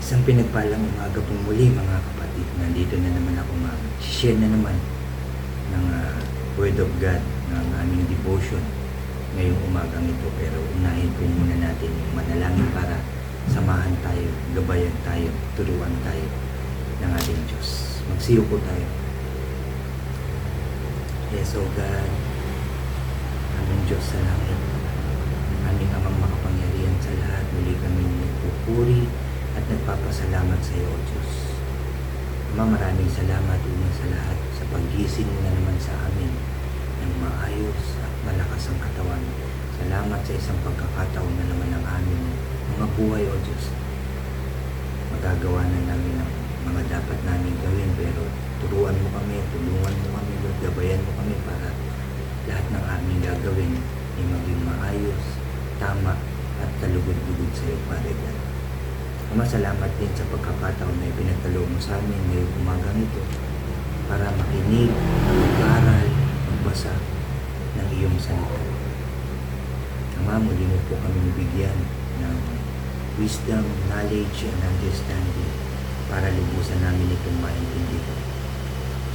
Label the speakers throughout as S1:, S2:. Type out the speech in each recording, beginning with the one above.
S1: Isang pinagpalang umaga pong muli mga kapatid. Nandito na naman ako mag-share na naman ng Word of God ng aming devotion ngayong umagang ito. Pero unahin po muna natin yung manalangin para samahan tayo, gabayan tayo, turuan tayo ng ating Diyos. Magsiyo po tayo. Yes, O God, aming Diyos sa langit, aming Amang makapangyarihan sa lahat, muli kami nagpupuri at nagpapasalamat sa iyo, O Diyos. Ama, maraming salamat unang sa lahat sa paggising mo na naman sa amin ng maayos at malakas ang katawan. Salamat sa isang pagkakataon na naman ng aming mga buhay, O Diyos. Magagawa na namin ang mga dapat namin gawin, pero turuan mo kami, tulungan mo kami, Lord, gabayan mo kami para lahat ng aming gagawin ay maging maayos, tama at kalugod-lugod sa iyo, Father God. Ama, salamat din sa pagkakataon na ipinagkaloob mo sa amin ngayong umagang ito para makinig, mag-aral, magbasa ng iyong salita. Ama, muli mo po kami bigyan ng wisdom, knowledge, and understanding para lubusan namin itong maintindihan.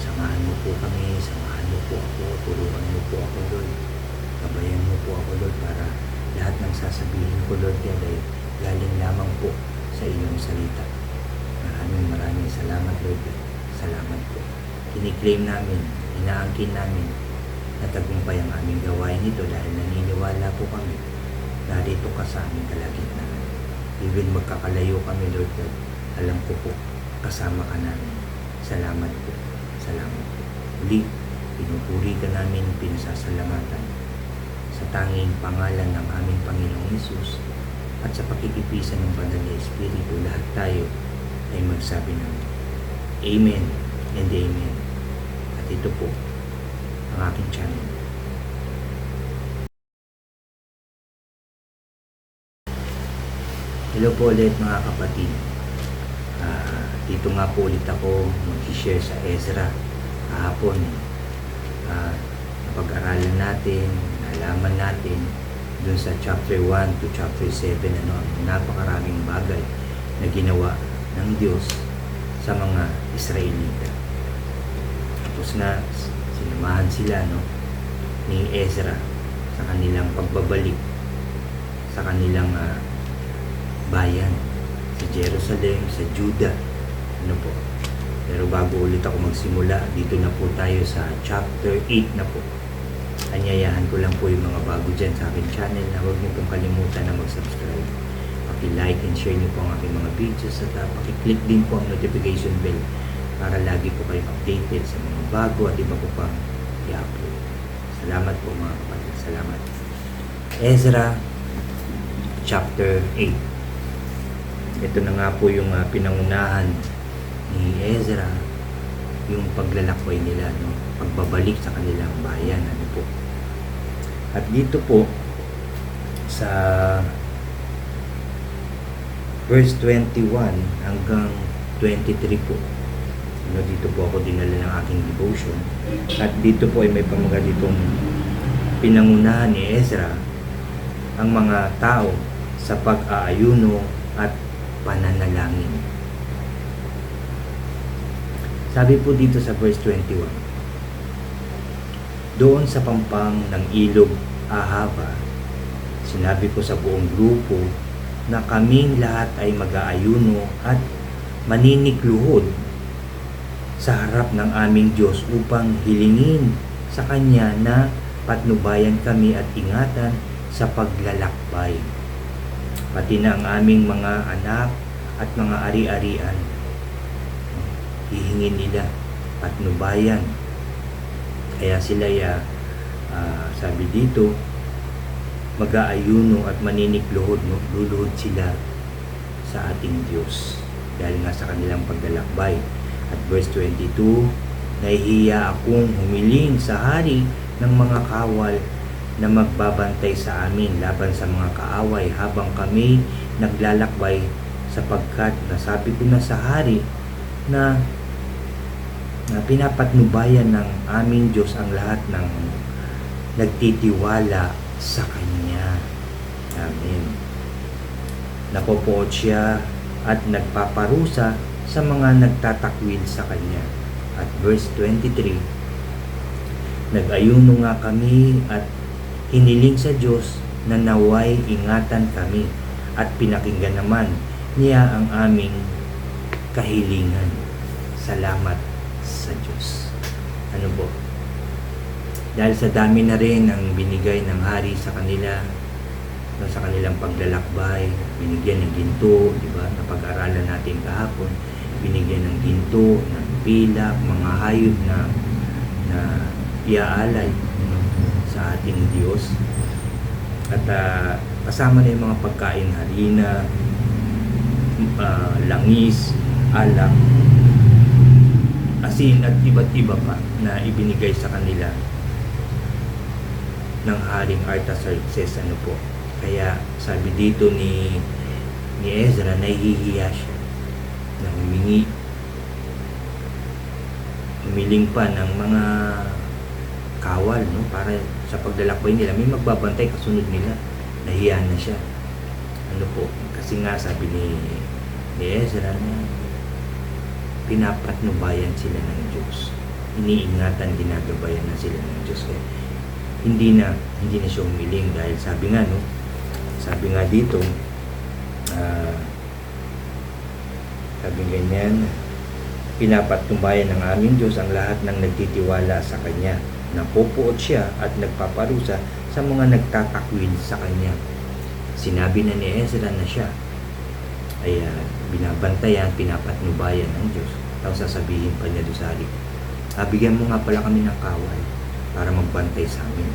S1: Samahan mo po kami, samahan mo po ako, turuan mo po ako, Lord. Gabayan mo po ako, Lord, para lahat ng sasabihin ko, Lord, ay galing lamang po sa iyong salita. Maraming salamat, Lord. Salamat po. Kiniklaim namin, inaangkin namin na tagumpay ang aming gawain ito dahil naniniwala po kami na dito ka sa aming kalagitnaan. Even magkakalayo kami, Lord God, alam ko po, kasama ka namin. Salamat po. Salamat po. Uli, pinupuri ka namin, pinasasalamatan sa tanging pangalan ng aming Panginoong Hesus at sa pakikipisan ng Banal na Espiritu, lahat tayo ay magsabi ng Amen and Amen. At ito po ang aking channel. Hello po ulit mga kapatid. Dito nga po ulit ako mag-share sa Ezra. Kahapon, napag-aralan natin, nalaman natin dun sa chapter 1 to chapter 7 ang napakaraming bagay na ginawa ng Diyos sa mga Israelita. Tapos na sinamahan sila ni Ezra sa kanilang pagbabalik sa kanilang bayan sa Jerusalem, sa Judah. Pero bago ulit ako magsimula, dito na po tayo sa chapter 8 na po. Anyayahan ko lang po yung mga bago dyan sa aking channel na huwag niyo pong kalimutan na mag-subscribe. Paki-like and share niyo po ang aking mga videos at paki-click din po ang notification bell para lagi po kayong updated sa mga bago at iba po pang i-upload. Salamat po mga kapatid. Salamat. Ezra chapter 8. Ito na nga po yung pinangunahan ni Ezra, yung paglalakbay nila, pagbabalik sa kanilang bayan. Po. At dito po sa verse 21 hanggang 23 po, dito po ako dinala ng aking devotion. At dito po ay may pamagat ditong pinangunahan ni Ezra ang mga tao sa pag-aayuno at pananalangin. Sabi po dito sa verse 21, doon sa pampang ng ilog Ahava, sinabi ko sa buong grupo na kaming lahat ay mag-aayuno at maninikluhod sa harap ng aming Diyos upang hilingin sa Kanya na patnubayan kami at ingatan sa paglalakbay. Pati na ang aming mga anak at mga ari-arian, hihingin nila patnubayan. Kaya sila sabi dito, mag-aayuno at maninikluhod, luluhod sila sa ating Diyos dahil nga sa kanilang paglalakbay. At verse 22, nahihiya akong humiling sa hari ng mga kawal na magbabantay sa amin laban sa mga kaaway habang kami naglalakbay, sapagkat nasabi ko na sa hari na pinapatnubayan ng aming Diyos ang lahat ng nagtitiwala sa Kanya. Amen. Napopoot siya at nagpaparusa sa mga nagtatakwil sa Kanya. At verse 23, nag-ayuno nga kami at hiniling sa Diyos na naway ingatan kami at pinakinggan naman niya ang aming kahilingan. Salamat sa Diyos. Ano po? Dahil sa dami na rin ang binigay ng hari sa kanila, sa kanilang paglalakbay, binigyan ng ginto, di ba? Napag-aralan natin kahapon, binigyan ng ginto, ng pilak, mga hayop na iaalay sa ating Diyos. At kasama na yung mga pagkain, harina, langis, alak, asin at iba't iba pa na ibinigay sa kanila ng Haring Artaxerxes. Ano po? Kaya sabi dito ni Ezra, nahihiya siya na humiling pa ng mga kawal, no, para sa paglalakbay nila may magbabantay kasunod nila. Nahiya na siya. Ano po? Kasi nga sabi ni Ezra na pinapatnubayan sila ng Diyos. Iniingatan, ginagabayan na sila ng Diyos. Kaya hindi na siya humiling dahil sabi nga dito, sabi ganyan, pinapatnubayan ng aming Diyos ang lahat ng nagtitiwala sa Kanya. Napupuot siya at nagpaparusa sa mga nagtatakwil sa Kanya. Sinabi na ni Ezra na siya ay binabantayan, pinapatnubayan ng Diyos. Tapos sasabihin pa niya doon sa hari, bigyan mo nga pala kami ng kawal para magbantay sa amin.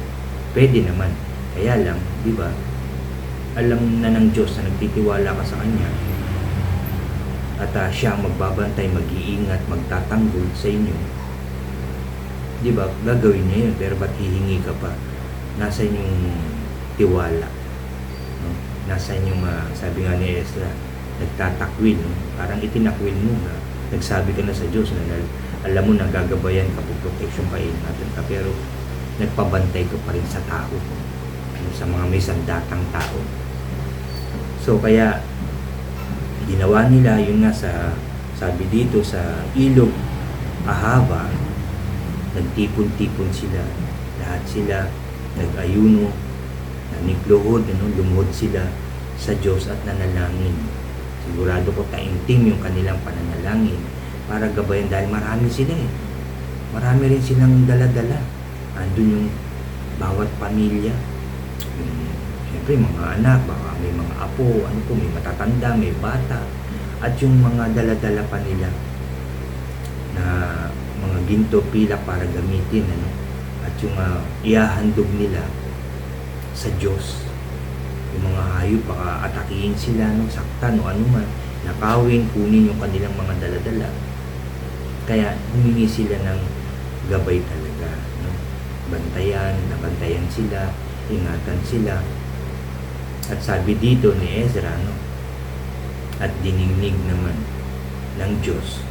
S1: Pwede naman. Kaya lang, di ba, alam na ng Diyos na nagtitiwala ka sa Kanya at siya ang magbabantay, mag-iingat, magtatanggol sa inyo. Di ba, gagawin niya yun, pero ba't hihingi ka pa? Nasa inyong tiwala, no? Nasa inyong, sabi nga ni Ezra, nagtatakwil, no? Parang itinakwil mo na nagsabi ka na sa Diyos na alam mo na gagabayan ka, protection pa, ingatan ka, pero nagpabantay ka pa rin sa tao, sa mga may sandatang tao. So kaya ginawa nila yun nga, sabi dito sa ilog Ahava, nagtipon-tipon sila, lahat sila nag-ayuno, nanigluhod, lumuhod sila sa Diyos at nanalangin. Sigurado ko taimtim yung kanilang pananalangin para gabayan, dahil marami sila marami rin silang dala-dala. Andun yung bawat pamilya, siyempre mga anak, baka may mga apo, may matatanda, may bata, at yung mga dala-dala pa nila na mga ginto, pilak para gamitin, at yung iahandog nila sa Diyos. Yung mga hayop, baka atakihin sila, saktan o anuman, nakawin, kunin yung kanilang mga dala-dala. Kaya humingi sila ng gabay talaga, nabantayan sila, ingatan sila. At sabi dito ni Ezra, at dinignig naman ng Diyos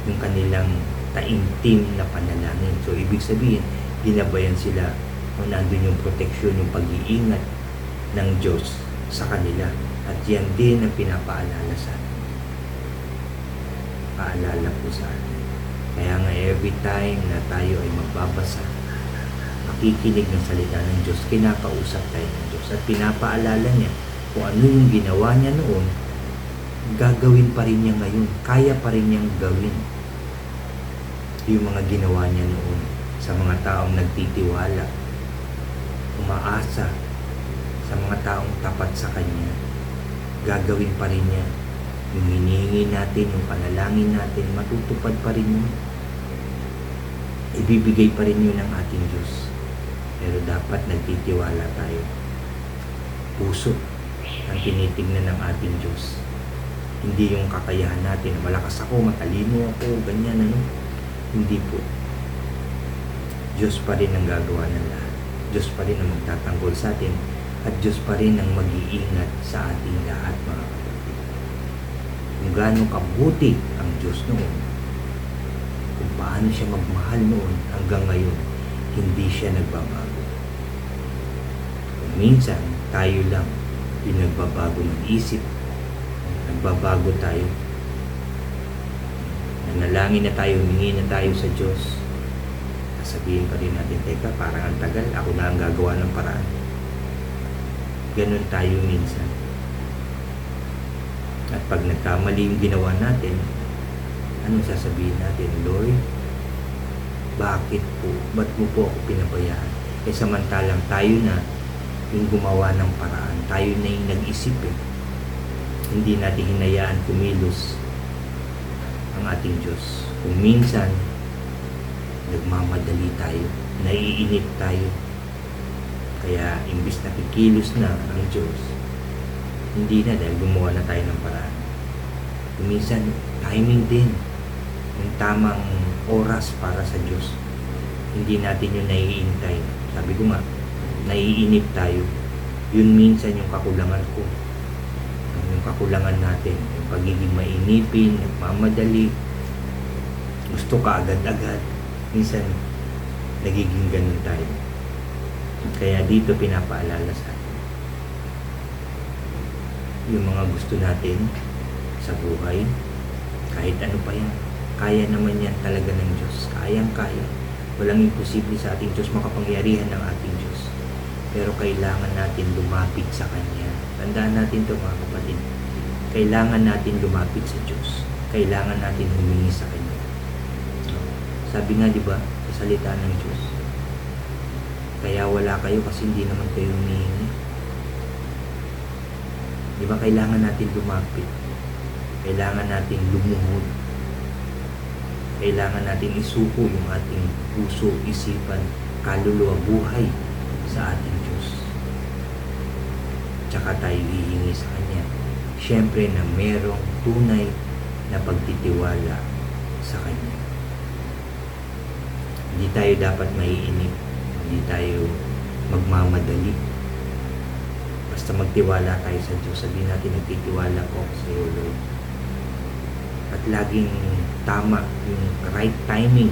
S1: yung kanilang taimtim na panalangin. So ibig sabihin, ginabayan sila, nandun yung proteksyon, yung pag-iingat ng Diyos sa kanila. At yan din ang pinapaalala sa atin. Paalala po sa atin. Kaya nga every time na tayo ay magbabasa, makikinig ng salita ng Diyos, kinakausap tayo ng Diyos at pinapaalala niya kung ano yung ginawa niya noon, gagawin pa rin niya ngayon, kaya pa rin niyang gawin yung mga ginawa niya noon sa mga taong nagtitiwala, umaasa sa mga taong tapat sa Kanya. Gagawin pa rin niya yung hinihingi natin, yung panalangin natin, matutupad pa rin yun, ibibigay pa rin yun ng ating Diyos. Pero dapat nagtitiwala tayo. Puso ang tinitignan ng ating Diyos, hindi yung kakayahan natin, malakas ako, matalino ako, ganyan, hindi po. Diyos pa rin ang gagawa ng lahat. Diyos pa rin ang magtatanggol sa atin, at Diyos pa rin ang mag-iingat sa ating lahat, mga kapatid. Kung gaano kabuti ang Diyos noon, kung paano siya magmahal noon, hanggang ngayon hindi siya nagbabago. Kung minsan tayo lang yung nagbabago ng isip, nagbabago tayo. Nanalangin na tayo, humingi na tayo sa Diyos. Sabihin pa rin natin, teka, parang ang tagal, ako na ang gagawa ng paraan. Ganun tayo minsan. At pag nagkamali yung ginawa natin, anong sasabihin natin? Lord, bakit po? Ba't mo po ako pinabayaan? Eh samantalang tayo na yung gumawa ng paraan. Tayo na yung nag-isip eh. Hindi natin hinayaan kumilos ang ating Diyos. Kung minsan, nagmamadali tayo, naiinip tayo. Kaya, imbis na kikilos na ang Diyos, hindi na dahil gumawa na tayo ng paraan. Kung minsan, timing din. Yung tamang oras para sa Diyos. Hindi natin yung naiintay. Sabi ko nga, naiinip tayo. Yun minsan yung kakulangan ko. Yung kakulangan natin. Yung pagiging mainipin, nagmamadali. Gusto ka agad-agad. Minsan, nagiging ganun tayo. Kaya dito pinapaalala sa atin. Yung mga gusto natin sa buhay, kahit ano pa yan, kaya naman yan talaga ng Diyos. Kayang-kaya. Walang imposible sa ating Diyos, makapangyarihan ng ating Diyos. Pero kailangan natin lumapit sa Kanya. Tandaan natin ito mga kapatid. Kailangan natin lumapit sa Diyos. Kailangan natin humingi sa Kanya. Sabi nga, di ba, sa salita ng Diyos, kaya wala kayo kasi hindi naman kayo humihingi. Di ba, kailangan natin lumapit. Kailangan natin lumuhod. Kailangan natin isuko yung ating puso, isipan, kaluluwa, buhay sa ating Diyos. Tsaka tayo hihingi sa Kanya. Siyempre na merong tunay na pagtitiwala sa Kanya. Hindi tayo dapat maiinip. Hindi tayo magmamadali. Basta magtiwala tayo sa Diyos. Sabihin natin, nagtitiwala ko sa iyo, Lord. At laging tama yung right timing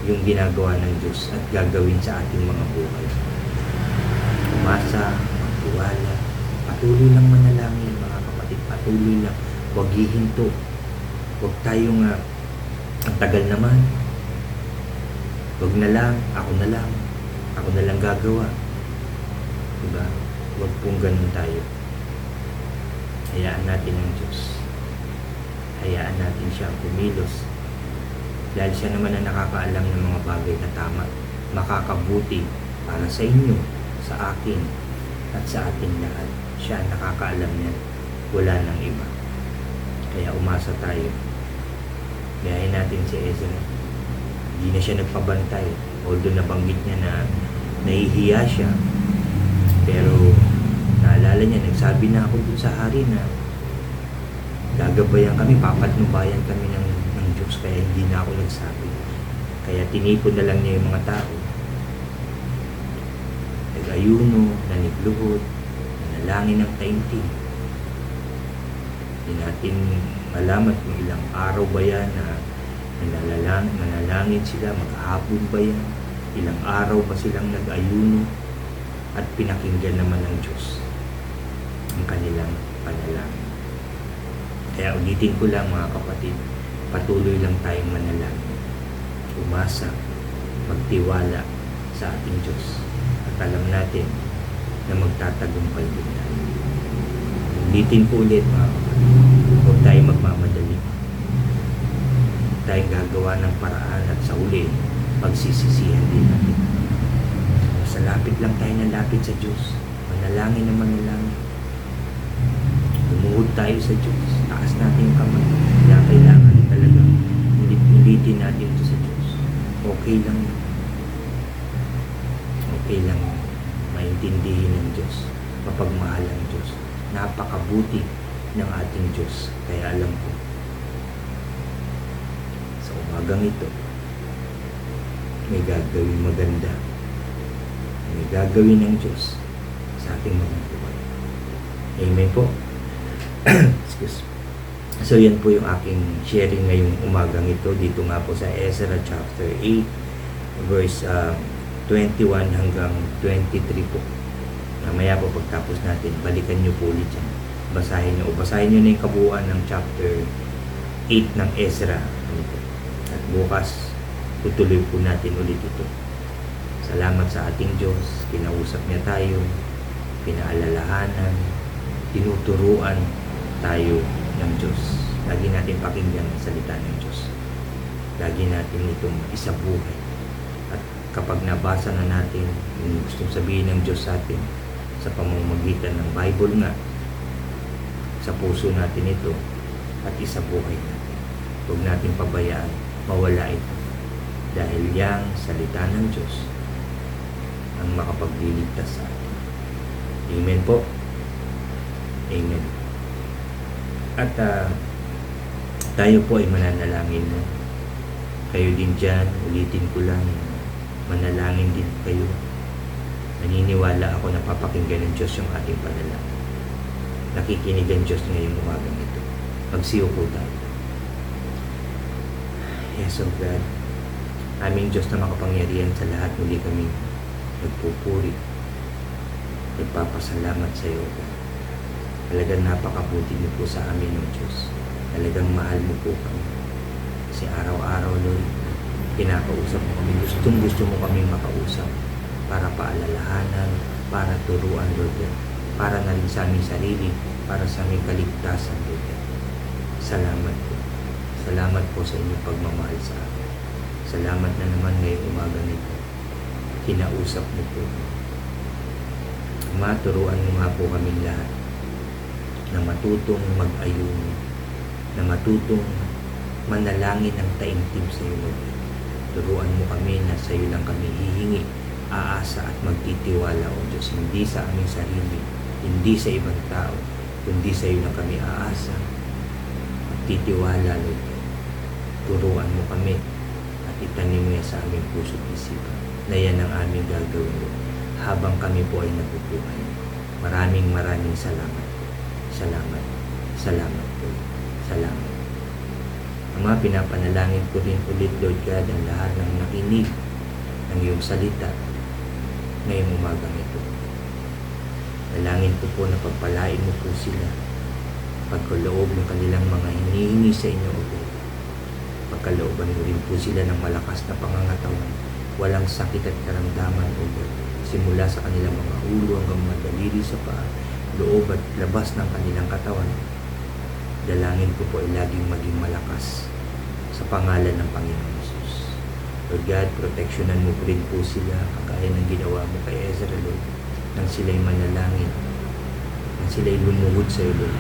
S1: yung ginagawa ng Diyos at gagawin sa ating mga buhay. Umasa, magtiwala, patuloy lang manalangin mga kapatid, patuloy lang, huwag hihinto. Huwag tayong ang tagal naman. Huwag na lang, ako na lang gagawa. Diba? Huwag pong ganun tayo. Hayaan natin ang Diyos. Hayaan natin siyang kumilos. Dahil siya naman ang nakakaalam ng mga bagay na tama, makakabuti para sa inyo, sa akin, at sa ating lahat. Siya ang nakakaalam niyan. Wala nang iba. Kaya umasa tayo. Gayahin natin si Ezra. Hindi na siya nagpabantay. Although nabanggit niya na nahihiya siya. Pero naalala niya, nagsabi na ako dun sa hari na gagabayan kami, papatnubayan kami ng Diyos. Kaya hindi na ako nagsabi. Kaya tinipon na lang niya yung mga tao. Nag-ayuno, nanigluhod, nanalangin ng taimtim. Hindi natin malaman kung ilang araw ba yan na manalangin sila, maghapon ba yan, ilang araw ba silang nag-ayuno, at pinakinggan naman ng Diyos ang kanilang panalangin. Kaya ulitin ko lang mga kapatid, patuloy lang tayong manalangin, umasa, magtiwala sa ating Diyos, at alam natin na magtatagumpay din tayo. Ulitin ko ulit mga kapatid, huwag tayong magmamadali. Tayong gagawa ng paraan at sa uli, pagsisisihan din natin. Sa lapit lang tayo na lapit sa Diyos. Manalangin na manalangin. Lumuhod tayo sa Diyos. Taas natin yung kamay. Kaya kailangan talagang ulitin natin ito sa Diyos. Okay lang. Okay lang maintindihin ng Diyos. Mapagmahal ang Diyos. Napakabuti ng ating Diyos. Kaya alam ko, umagang ito, may gagawin maganda, may gagawin ng Diyos sa ating mga buhay. Amen po. Excuse. So yan po yung aking sharing ngayong umagang ito, dito nga po sa Ezra chapter 8 verse 21 hanggang 23 po. Mamaya po pagtapos natin, balikan nyo po ulit yan. basahin nyo. O basahin nyo na yung kabuuan ng chapter 8 ng Ezra. At bukas, tutuloy po natin ulit ito. Salamat sa ating Diyos. Kinausap niya tayo, pinaalalahanan, tinuturuan tayo ng Diyos. Lagi natin pakinggan ang salita ng Diyos. Lagi natin itong isabuhay. At kapag nabasa na natin yung gustong sabihin ng Diyos sa atin sa pamamagitan ng Bible nga, sa puso natin ito at isabuhay natin. Huwag natin pabayaan, mawala ito. Dahil yang salita ng Diyos ang makapagliligtas sa atin. Amen po. Amen. At tayo po ay mananalangin na. Kayo din dyan, ulitin ko lang, manalangin din kayo. Naniniwala ako na papakinggan ng Diyos yung ating panalangin. Nakikinig ang Diyos ngayong umagang ito. Magsiyo po tayo. Yes, oh God. Aming Diyos na makapangyarihan sa lahat, muli kami nagpupuri. Nagpapasalamat sa iyo, God. Talagang napakabuti niyo po sa amin, O Diyos. Talagang mahal mo po kami. Kasi araw-araw, Lord, kinakausap mo kami. Gusto mo kaming makausap para paalalahanan, para turuan, Lord, para na rin sa aming sarili, para sa aming kaligtasan, Lord. Salamat po. Salamat po sa inyong pagmamahal sa amin. Salamat na naman ngayong umaga nito. Kinausap mo po. Maturuan mo nga po kaming lahat na matutong mag-ayun, na matutong manalangin ng taimtim sa iyo, Lord. Turuan mo kami na sa iyo lang kami hihingi, aasa at magtitiwala, O Diyos, hindi sa aming sarili, hindi sa ibang tao, kundi sa iyo lang kami aasa, magtitiwala, Lord. Turuan mo kami at itanim mo sa aming puso't isipan na yan ang aming gagawin, Lord, habang kami po ay nabubuhay. Maraming salamat po. Salamat. Salamat po. Salamat. Ama, pinapanalangin ko rin ulit, Lord God, ang lahat ng nakinig ng iyong salita ngayong umagang ito. Dalangin ko po na pagpalain mo po sila, pagkaloob ng kanilang mga hinihingi sa inyo, O God. Pagkalooban mo rin po sila ng malakas na pangangatawan, walang sakit at karamdaman, O God, simula sa kanilang mga ulo hanggang mga daliri sa paa, loob at labas ng kanilang katawan. Dalangin ko po ay laging maging malakas sa pangalan ng Panginoon Jesus. Lord God, proteksyonan mo rin po sila kagaya ng ginawa mo kay Ezra, Lord, nang sila'y manalangin, nang sila'y lumuhod sa iyo, Lord.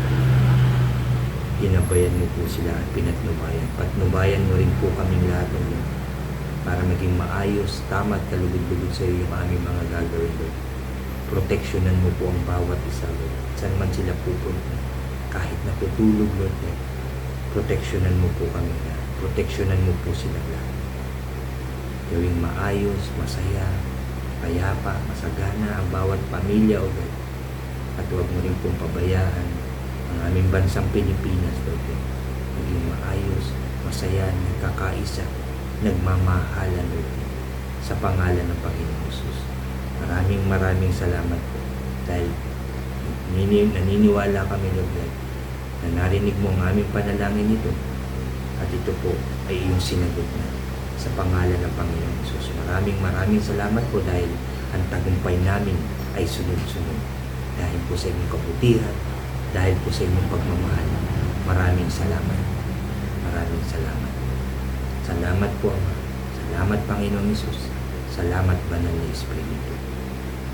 S1: Ginabayan mo po sila at pinatnubayan. Patnubayan mo rin po kaming lahat, Lord, para maging maayos, tama at kalugod-lugod sa iyo yung aming mga gagawin, Lord. Proteksyonan mo po ang bawat isa, Lord. Saan man sila pupunta, kahit natutulog, Lord, proteksyonan mo po kami lahat. Proteksyonan mo po sila lahat. Gawing maayos, masaya, payapa, masagana ang bawat pamilya, O God. At huwag mo rin pong pabayaan ang aming bansang Pilipinas, Lord. Maging maayos, masaya, nagkakaisa, nagmamahalan, Lord, sa pangalan ng Panginoon Jesus. Maraming salamat po dahil naniniwala kami, Lord, na narinig mo ang aming panalangin ito at ito po ay iyong sinagot na sa pangalan ng Panginoon Jesus. Maraming salamat po dahil ang tagumpay namin ay sunod-sunod dahil po sa inyong kabutihan, dahil po sa inyong pagmamahal. Maraming salamat. Salamat po, Ama. Salamat, Panginoon Jesus. Salamat, Banal na Espiritu.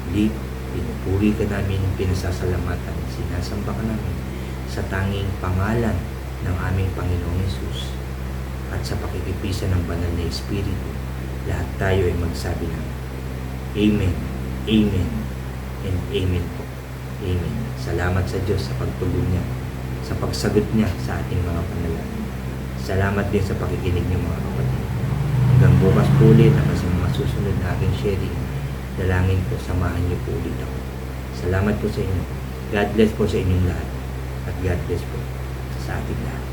S1: Hindi, pinupuri ka namin, pinasasalamatan, sinasamba ka namin sa tanging pangalan ng aming Panginoong Jesus at sa pakikipisan ng Banal na Espiritu. Lahat tayo ay magsabi ng Amen, Amen, and Amen po. Amen. Salamat sa Diyos sa pagtugon niya, sa pagsagot niya sa ating mga panalangin. Salamat din sa pakikinig niyo, mga kapatid. Hanggang bukas po ulit ang sa mga susunod na aking sharing. Dalangin po, samahan niyo po ulit ako. Salamat po sa inyo. God bless po sa inyong lahat. At God bless po sa ating lahat.